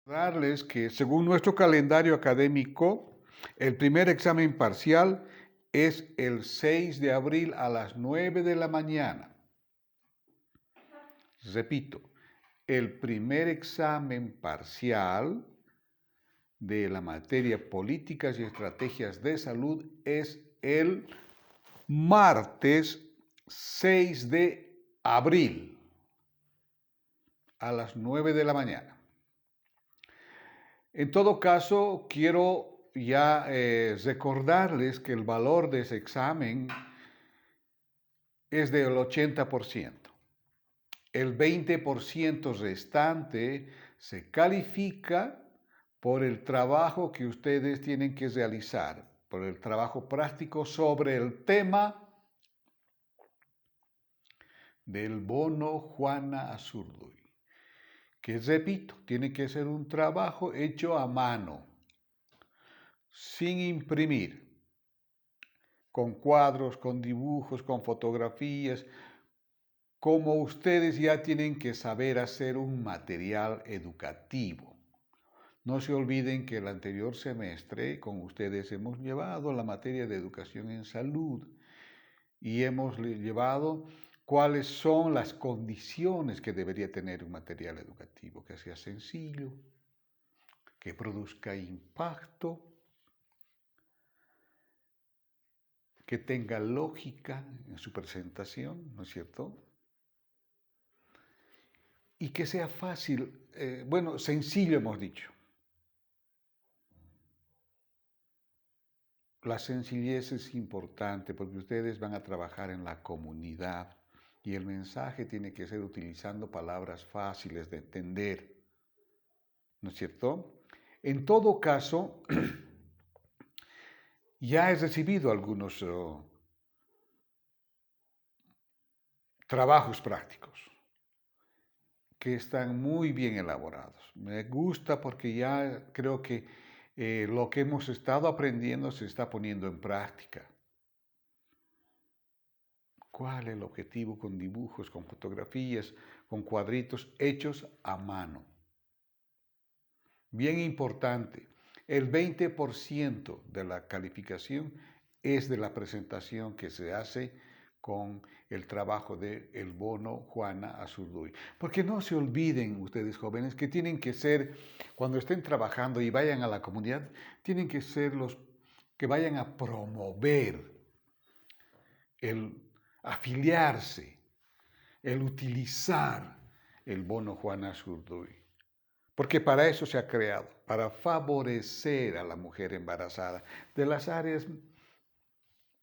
Darles que según nuestro calendario académico, el primer examen parcial es el 6 de abril a las 9 de la mañana. Repito, el primer examen parcial de la materia Políticas y Estrategias de Salud es el martes 6 de abril a las 9 de la mañana. En todo caso, quiero ya recordarles que el valor de ese examen es del 80%. El 20% restante se califica por el trabajo que ustedes tienen que realizar, por el trabajo práctico sobre el tema del bono Juana Azurduy, que repito, tiene que ser un trabajo hecho a mano, sin imprimir, con cuadros, con dibujos, con fotografías, como ustedes ya tienen que saber hacer un material educativo. No se olviden que el anterior semestre con ustedes hemos llevado la materia de educación en salud y hemos llevado cuáles son las condiciones que debería tener un material educativo, que sea sencillo, que produzca impacto, que tenga lógica en su presentación, ¿no es cierto? Y que sea fácil, sencillo hemos dicho. La sencillez es importante porque ustedes van a trabajar en la comunidad y el mensaje tiene que ser utilizando palabras fáciles de entender, ¿no es cierto? En todo caso, ya he recibido algunos trabajos prácticos que están muy bien elaborados. Me gusta porque ya creo que lo que hemos estado aprendiendo se está poniendo en práctica. ¿Cuál es el objetivo con dibujos, con fotografías, con cuadritos hechos a mano? Bien importante, el 20% de la calificación es de la presentación que se hace con el trabajo de el bono Juana Azurduy. Porque no se olviden ustedes jóvenes que tienen que ser, cuando estén trabajando y vayan a la comunidad, tienen que ser los que vayan a promover el afiliarse, el utilizar el bono Juana Azurduy. Porque para eso se ha creado, para favorecer a la mujer embarazada de las áreas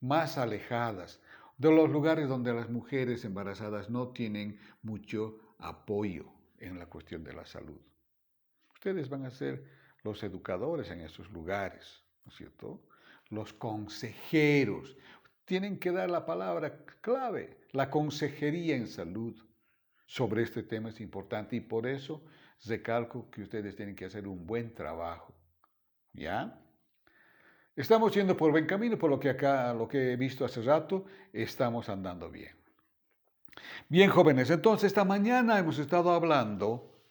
más alejadas, de los lugares donde las mujeres embarazadas no tienen mucho apoyo en la cuestión de la salud. Ustedes van a ser los educadores en esos lugares, ¿no es cierto? Los consejeros. Tienen que dar la palabra clave, la consejería en salud. Sobre este tema es importante y por eso recalco que ustedes tienen que hacer un buen trabajo. ¿Ya? Estamos yendo por buen camino, por lo que he visto hace rato, estamos andando bien. Bien, jóvenes, entonces esta mañana hemos estado hablando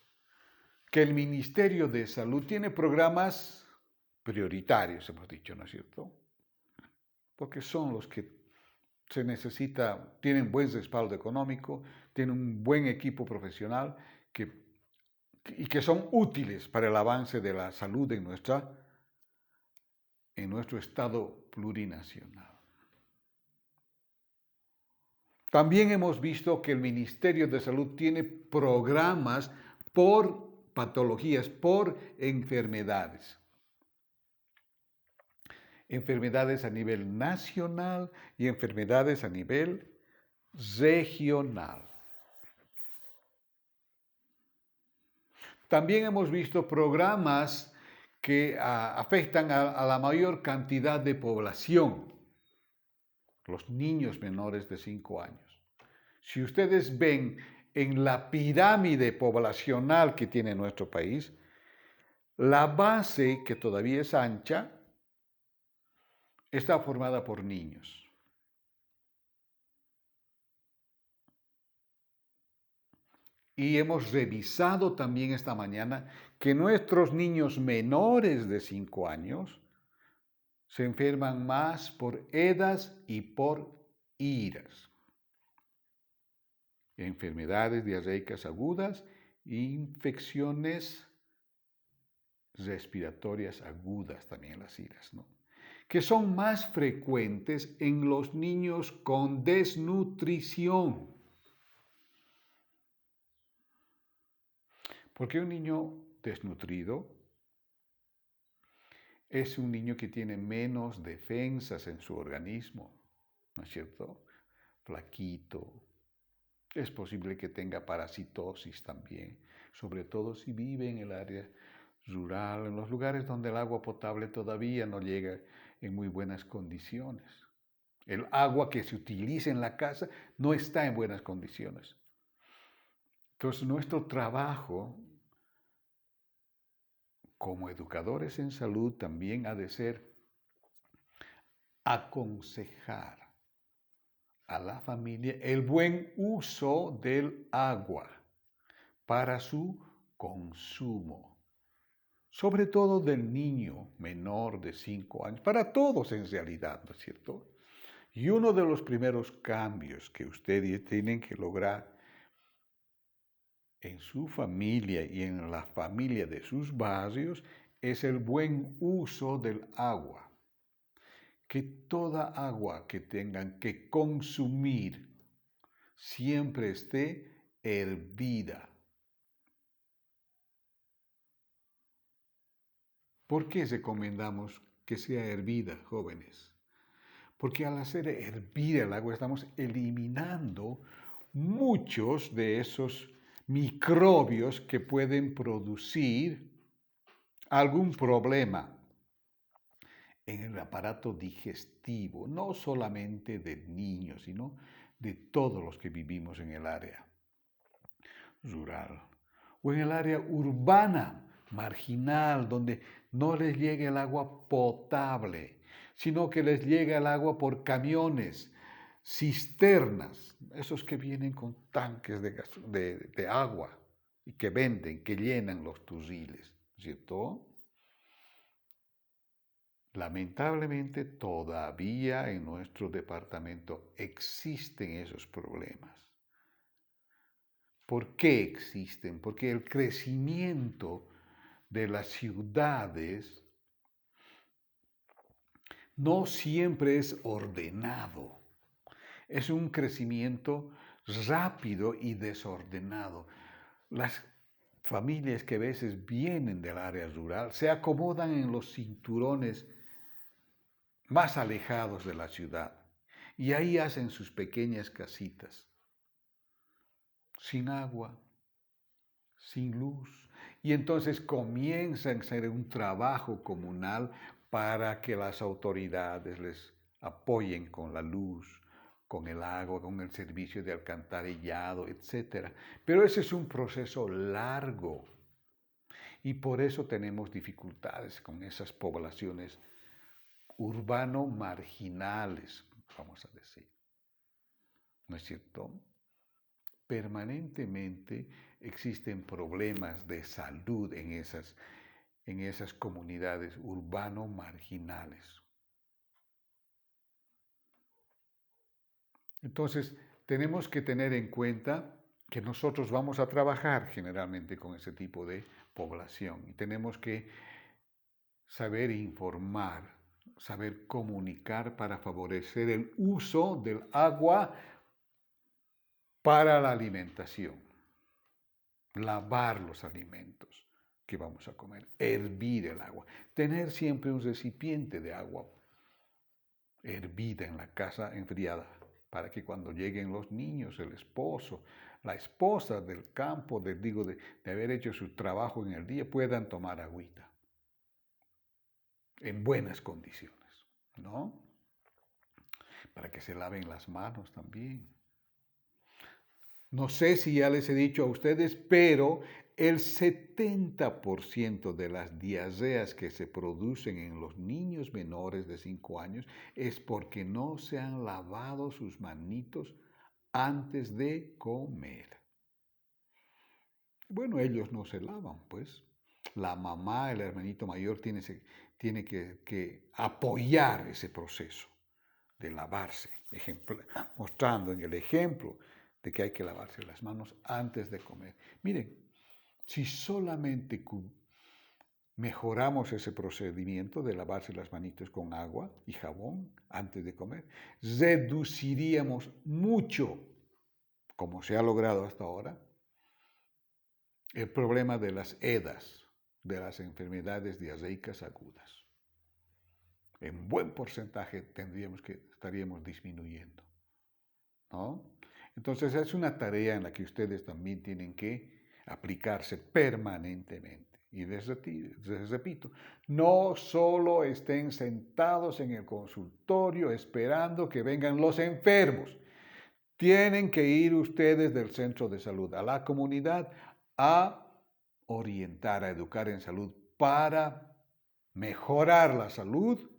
que el Ministerio de Salud tiene programas prioritarios, hemos dicho, ¿no es cierto? Porque son los que se necesita, tienen buen respaldo económico, tienen un buen equipo profesional y que son útiles para el avance de la salud en nuestro estado plurinacional. También hemos visto que el Ministerio de Salud tiene programas por patologías, por enfermedades. Enfermedades a nivel nacional y enfermedades a nivel regional. También hemos visto programas que afectan a la mayor cantidad de población, los niños menores de 5 años. Si ustedes ven en la pirámide poblacional que tiene nuestro país, la base, que todavía es ancha, está formada por niños. Y hemos revisado también esta mañana que nuestros niños menores de 5 años se enferman más por EDAs y por IRAS. Enfermedades diarreicas agudas e infecciones respiratorias agudas, también las IRAS, ¿no? Que son más frecuentes en los niños con desnutrición. Porque un niño desnutrido es un niño que tiene menos defensas en su organismo, ¿no es cierto? Flaquito. Es posible que tenga parasitosis también, sobre todo si vive en el área rural, en los lugares donde el agua potable todavía no llega en muy buenas condiciones. El agua que se utiliza en la casa no está en buenas condiciones. Entonces, nuestro trabajo como educadores en salud también ha de ser aconsejar a la familia el buen uso del agua para su consumo, sobre todo del niño menor de 5 años, para todos en realidad, ¿no es cierto? Y uno de los primeros cambios que ustedes tienen que lograr en su familia y en la familia de sus barrios es el buen uso del agua. Que toda agua que tengan que consumir siempre esté hervida. ¿Por qué recomendamos que sea hervida, jóvenes? Porque al hacer hervir el agua estamos eliminando muchos de esos microbios que pueden producir algún problema en el aparato digestivo, no solamente de niños, sino de todos los que vivimos en el área rural o en el área urbana, marginal, donde no les llega el agua potable, sino que les llega el agua por camiones, cisternas, esos que vienen con tanques de agua y que venden, que llenan los turriles, ¿cierto? Lamentablemente todavía en nuestro departamento existen esos problemas. ¿Por qué existen? Porque el crecimiento de las ciudades no siempre es ordenado. Es un crecimiento rápido y desordenado. Las familias que a veces vienen del área rural se acomodan en los cinturones más alejados de la ciudad y ahí hacen sus pequeñas casitas, sin agua, sin luz. Y entonces comienzan a hacer un trabajo comunal para que las autoridades les apoyen con la luz, con el agua, con el servicio de alcantarillado, etc. Pero ese es un proceso largo y por eso tenemos dificultades con esas poblaciones urbano-marginales, vamos a decir. ¿No es cierto? Permanentemente existen problemas de salud en esas comunidades urbano-marginales. Entonces, tenemos que tener en cuenta que nosotros vamos a trabajar generalmente con ese tipo de población y tenemos que saber informar, saber comunicar para favorecer el uso del agua para la alimentación, lavar los alimentos que vamos a comer, hervir el agua, tener siempre un recipiente de agua hervida en la casa enfriada, para que cuando lleguen los niños, el esposo, la esposa del campo, de haber hecho su trabajo en el día, puedan tomar agüita en buenas condiciones, ¿no? Para que se laven las manos también. No sé si ya les he dicho a ustedes, pero el 70% de las diarreas que se producen en los niños menores de 5 años es porque no se han lavado sus manitos antes de comer. Bueno, ellos no se lavan, pues. La mamá, el hermanito mayor, tiene que apoyar ese proceso de lavarse, mostrando en el ejemplo de que hay que lavarse las manos antes de comer. Miren, si solamente mejoramos ese procedimiento de lavarse las manitos con agua y jabón antes de comer, reduciríamos mucho, como se ha logrado hasta ahora, el problema de las EDAs, de las enfermedades diarreicas agudas. En buen porcentaje estaríamos disminuyendo, ¿no? Entonces es una tarea en la que ustedes también tienen que aplicarse permanentemente. Y les repito, no solo estén sentados en el consultorio esperando que vengan los enfermos. Tienen que ir ustedes del centro de salud a la comunidad a orientar, a educar en salud para mejorar la salud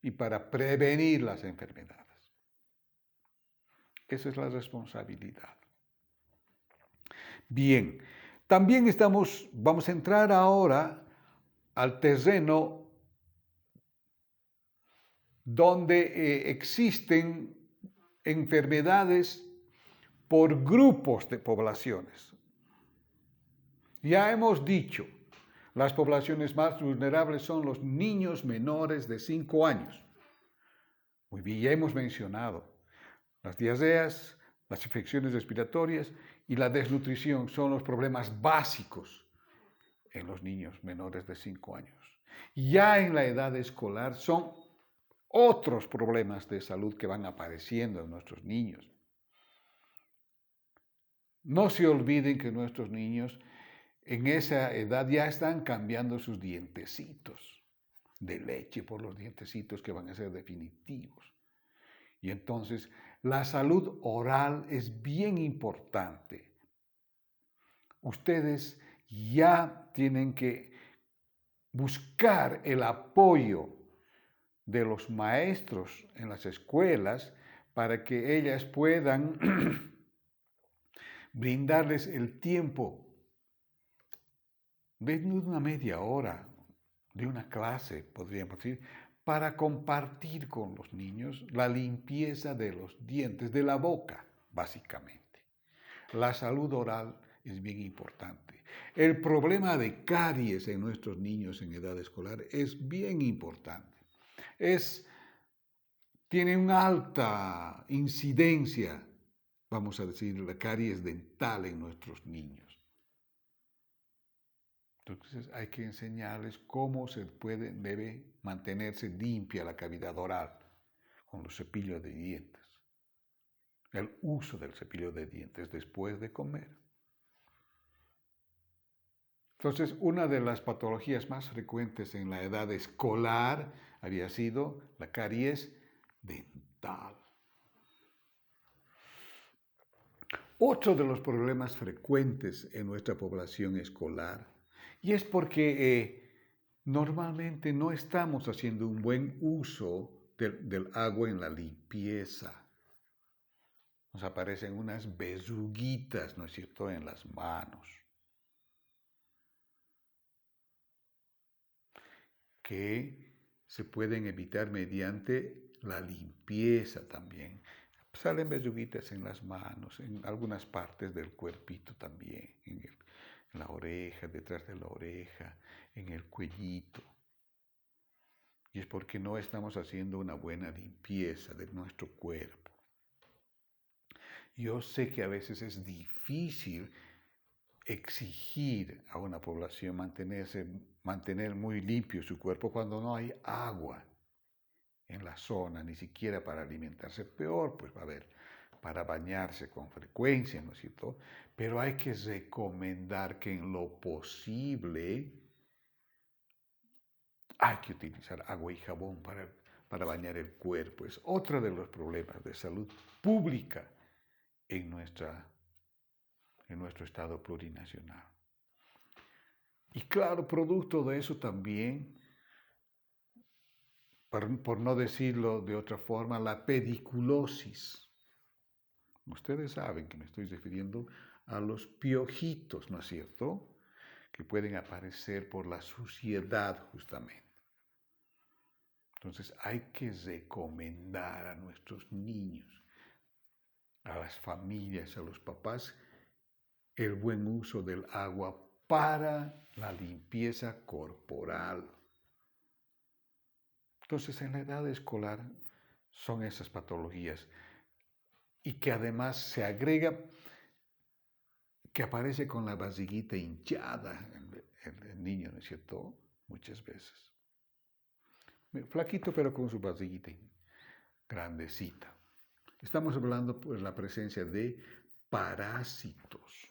y para prevenir las enfermedades. Esa es la responsabilidad. Bien, también vamos a entrar ahora al terreno donde existen enfermedades por grupos de poblaciones. Ya hemos dicho, las poblaciones más vulnerables son los niños menores de 5 años. Muy bien, ya hemos mencionado, las diarreas, las infecciones respiratorias y la desnutrición son los problemas básicos en los niños menores de 5 años. Ya en la edad escolar son otros problemas de salud que van apareciendo en nuestros niños. No se olviden que nuestros niños en esa edad ya están cambiando sus dientecitos de leche por los dientecitos que van a ser definitivos. Y entonces la salud oral es bien importante. Ustedes ya tienen que buscar el apoyo de los maestros en las escuelas para que ellas puedan brindarles el tiempo de una media hora de una clase, podríamos decir, para compartir con los niños la limpieza de los dientes, de la boca, básicamente. La salud oral es bien importante. El problema de caries en nuestros niños en edad escolar es bien importante. Tiene una alta incidencia, vamos a decir, la caries dental en nuestros niños. Entonces hay que enseñarles cómo debe mantenerse limpia la cavidad oral con los cepillos de dientes. El uso del cepillo de dientes después de comer. Entonces, una de las patologías más frecuentes en la edad escolar había sido la caries dental. Otro de los problemas frecuentes en nuestra población escolar, y es porque normalmente no estamos haciendo un buen uso del agua en la limpieza. Nos aparecen unas verruguitas, ¿no es cierto?, en las manos, que se pueden evitar mediante la limpieza también. Salen verruguitas en las manos, en algunas partes del cuerpito también, en la oreja, detrás de la oreja, en el cuellito. Y es porque no estamos haciendo una buena limpieza de nuestro cuerpo. Yo sé que a veces es difícil exigir a una población mantener muy limpio su cuerpo cuando no hay agua en la zona, ni siquiera para alimentarse. Peor, pues va a haber para bañarse con frecuencia, ¿no es cierto? Pero hay que recomendar que en lo posible hay que utilizar agua y jabón para bañar el cuerpo. Es otro de los problemas de salud pública en nuestro estado plurinacional. Y claro, producto de eso también, por no decirlo de otra forma, la pediculosis. Ustedes saben que me estoy refiriendo a los piojitos, ¿no es cierto?, que pueden aparecer por la suciedad justamente. Entonces hay que recomendar a nuestros niños, a las familias, a los papás, el buen uso del agua para la limpieza corporal. Entonces, en la edad escolar son esas patologías y que además se agrega que aparece con la vasiguita hinchada el niño, ¿no es cierto? Muchas veces. Flaquito, pero con su vasiguita grandecita. Estamos hablando de la presencia de parásitos,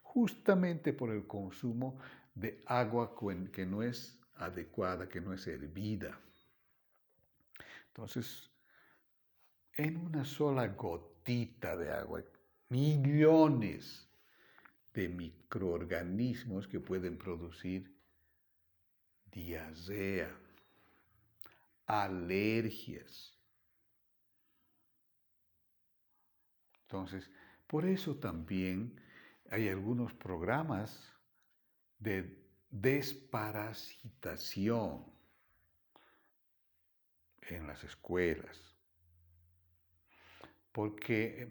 justamente por el consumo de agua que no es adecuada, que no es hervida. Entonces, en una sola gotita de agua, millones de microorganismos que pueden producir diarrea, alergias. Entonces, por eso también hay algunos programas de desparasitación en las escuelas, porque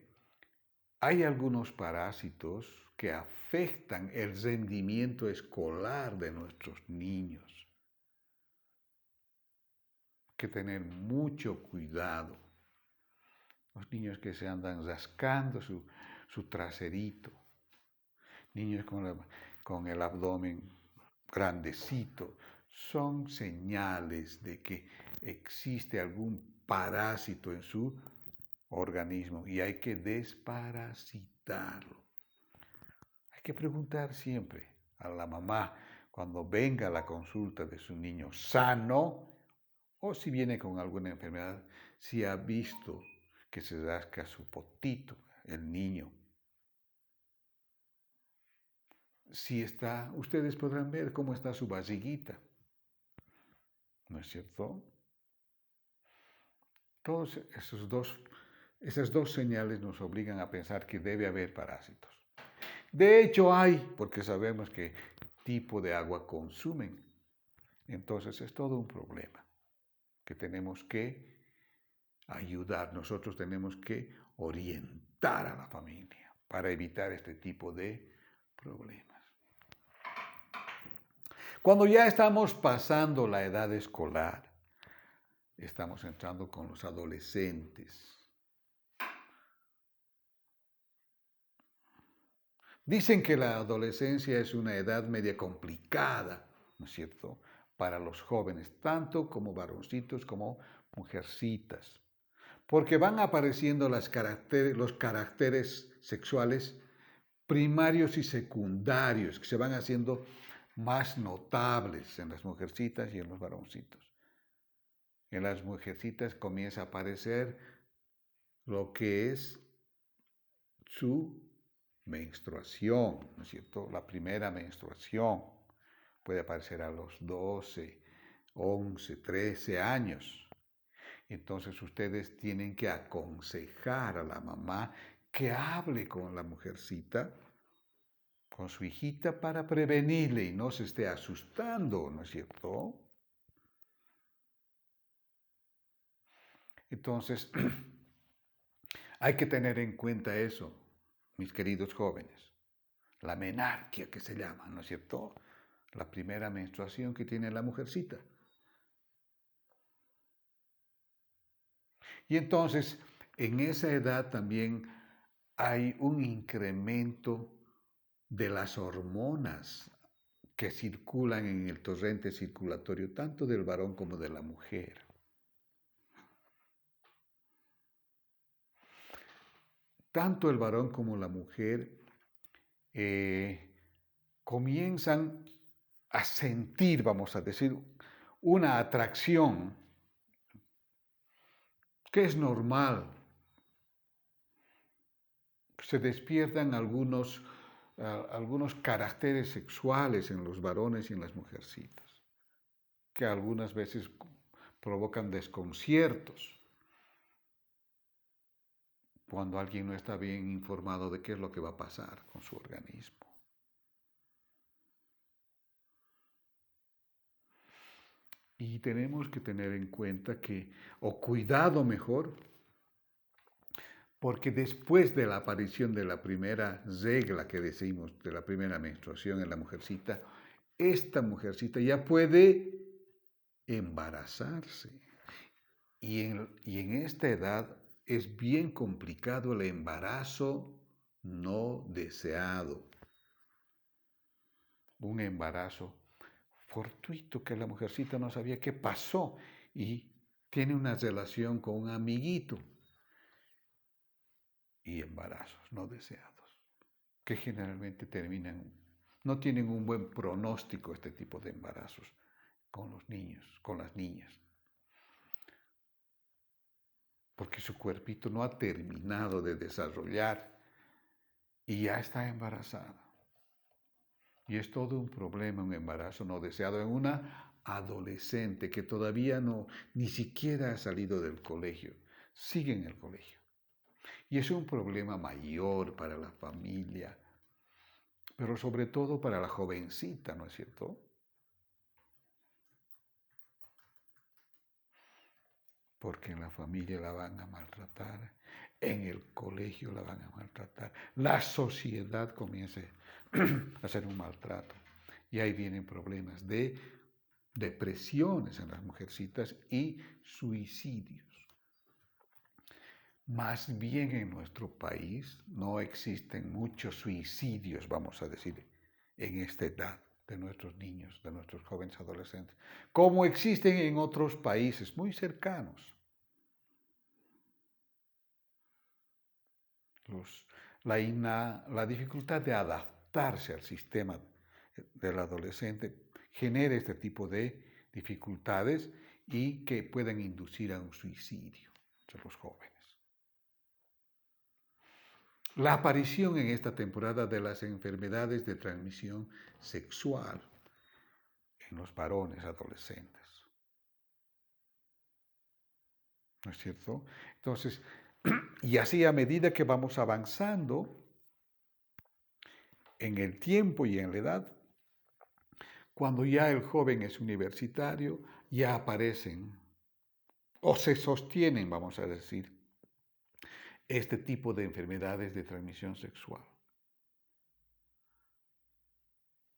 hay algunos parásitos que afectan el rendimiento escolar de nuestros niños. Hay que tener mucho cuidado. Los niños que se andan rascando su traserito, niños con el abdomen grandecito, son señales de que existe algún parásito en su organismo y hay que desparasitarlo. Hay que preguntar siempre a la mamá cuando venga a la consulta de su niño sano o si viene con alguna enfermedad, si ha visto que se rasca su potito, el niño. Si está, ustedes podrán ver cómo está su vasiguita, ¿no es cierto? Todas esas dos señales nos obligan a pensar que debe haber parásitos. De hecho hay, porque sabemos qué tipo de agua consumen. Entonces es todo un problema que tenemos que ayudar. Nosotros tenemos que orientar a la familia para evitar este tipo de problemas. Cuando ya estamos pasando la edad escolar, estamos entrando con los adolescentes. Dicen que la adolescencia es una edad media complicada, ¿no es cierto?, para los jóvenes, tanto como varoncitos como mujercitas, porque van apareciendo los caracteres sexuales primarios y secundarios que se van haciendo más notables en las mujercitas y en los varoncitos. En las mujercitas comienza a aparecer lo que es su menstruación, ¿no es cierto? La primera menstruación puede aparecer a los 12, 11, 13 años. Entonces ustedes tienen que aconsejar a la mamá que hable con la mujercita, con su hijita, para prevenirle y no se esté asustando, ¿no es cierto? Entonces, hay que tener en cuenta eso, mis queridos jóvenes. La menarquia que se llama, ¿no es cierto? La primera menstruación que tiene la mujercita. Y entonces, en esa edad también hay un incremento de las hormonas que circulan en el torrente circulatorio, tanto del varón como de la mujer. Tanto el varón como la mujer comienzan a sentir, vamos a decir, una atracción que es normal. Se despiertan algunos caracteres sexuales en los varones y en las mujercitas, que algunas veces provocan desconciertos. cuando alguien no está bien informado de qué es lo que va a pasar con su organismo. Y tenemos que tener en cuenta que, o cuidado mejor, porque después de la aparición de la primera regla que decimos, de la primera menstruación en la mujercita, esta mujercita ya puede embarazarse. Y en esta edad es bien complicado el embarazo no deseado. Un embarazo fortuito que la mujercita no sabía qué pasó y tiene una relación con un amiguito. Y embarazos no deseados, que generalmente no tienen un buen pronóstico este tipo de embarazos con los niños, con las niñas. Porque su cuerpito no ha terminado de desarrollar y ya está embarazada. Y es todo un problema un embarazo no deseado en una adolescente que todavía ni siquiera ha salido del colegio, sigue en el colegio. Y es un problema mayor para la familia, pero sobre todo para la jovencita, ¿no es cierto? Porque en la familia la van a maltratar, en el colegio la van a maltratar, la sociedad comienza a hacer un maltrato. Y ahí vienen problemas de depresiones en las mujercitas y suicidios. Más bien en nuestro país no existen muchos suicidios, vamos a decir, en esta edad de nuestros niños, de nuestros jóvenes adolescentes, como existen en otros países muy cercanos. La dificultad de adaptarse al sistema del adolescente genera este tipo de dificultades y que pueden inducir a un suicidio entre los jóvenes. La aparición en esta temporada de las enfermedades de transmisión sexual en los varones adolescentes. ¿No es cierto? Entonces, y así a medida que vamos avanzando en el tiempo y en la edad, cuando ya el joven es universitario, ya aparecen o se sostienen, vamos a decir, este tipo de enfermedades de transmisión sexual.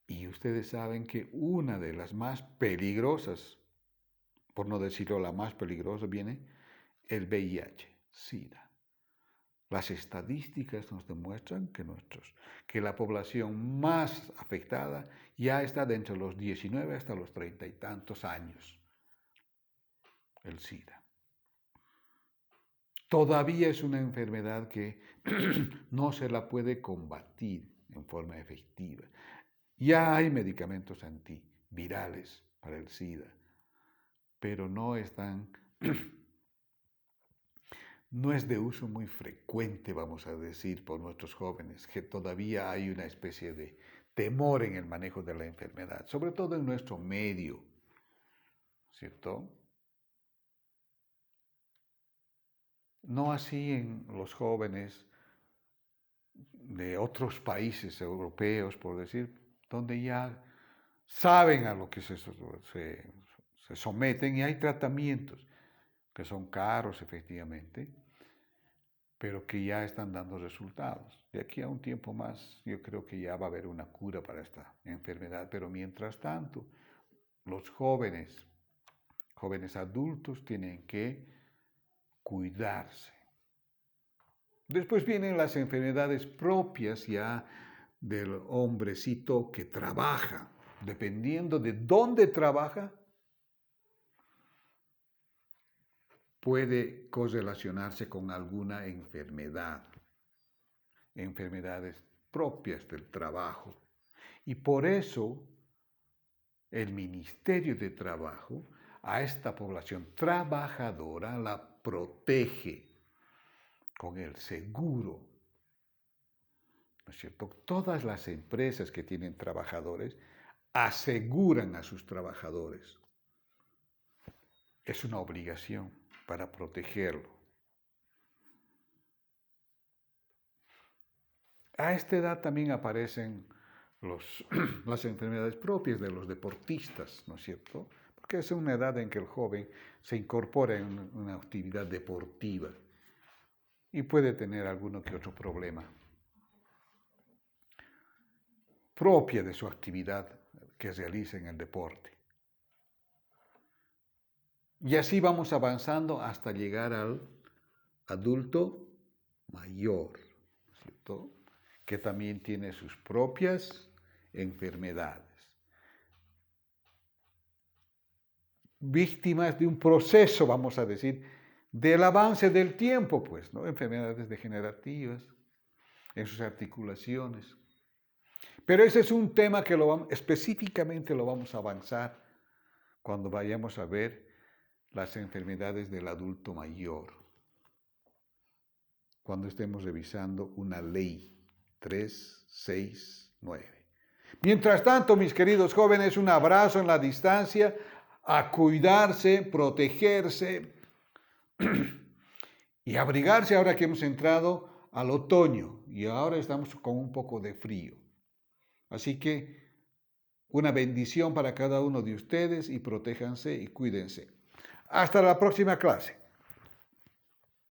Y ustedes saben que una de las más peligrosas, por no decirlo la más peligrosa, viene el VIH, SIDA. Las estadísticas nos demuestran que la población más afectada ya está de entre los 19 hasta los 30 y tantos años, el SIDA. Todavía es una enfermedad que no se la puede combatir en forma efectiva. Ya hay medicamentos antivirales para el SIDA, pero no es de uso muy frecuente, vamos a decir, por nuestros jóvenes, que todavía hay una especie de temor en el manejo de la enfermedad, sobre todo en nuestro medio, ¿cierto? No así en los jóvenes de otros países europeos, por decir, donde ya saben a lo que se someten y hay tratamientos que son caros efectivamente, pero que ya están dando resultados. De aquí a un tiempo más yo creo que ya va a haber una cura para esta enfermedad, pero mientras tanto los jóvenes adultos tienen que cuidarse. Después vienen las enfermedades propias ya del hombrecito que trabaja. Dependiendo de dónde trabaja, puede correlacionarse con alguna enfermedad, enfermedades propias del trabajo. Y por eso el Ministerio de Trabajo a esta población trabajadora la protege con el seguro. ¿No es cierto? Todas las empresas que tienen trabajadores aseguran a sus trabajadores. Es una obligación para protegerlo. A esta edad también aparecen las enfermedades propias de los deportistas, ¿no es cierto? Porque es una edad en que el joven se incorpora en una actividad deportiva y puede tener alguno que otro problema propia de su actividad que realiza en el deporte. Y así vamos avanzando hasta llegar al adulto mayor, ¿cierto? Que también tiene sus propias enfermedades. Víctimas de un proceso, vamos a decir, del avance del tiempo, pues, ¿no? Enfermedades degenerativas en sus articulaciones. Pero ese es un tema que específicamente lo vamos a avanzar cuando vayamos a ver las enfermedades del adulto mayor, cuando estemos revisando una ley 369. Mientras tanto, mis queridos jóvenes, un abrazo en la distancia, a cuidarse, protegerse y abrigarse ahora que hemos entrado al otoño y ahora estamos con un poco de frío. Así que una bendición para cada uno de ustedes y protéjanse y cuídense. Hasta la próxima clase.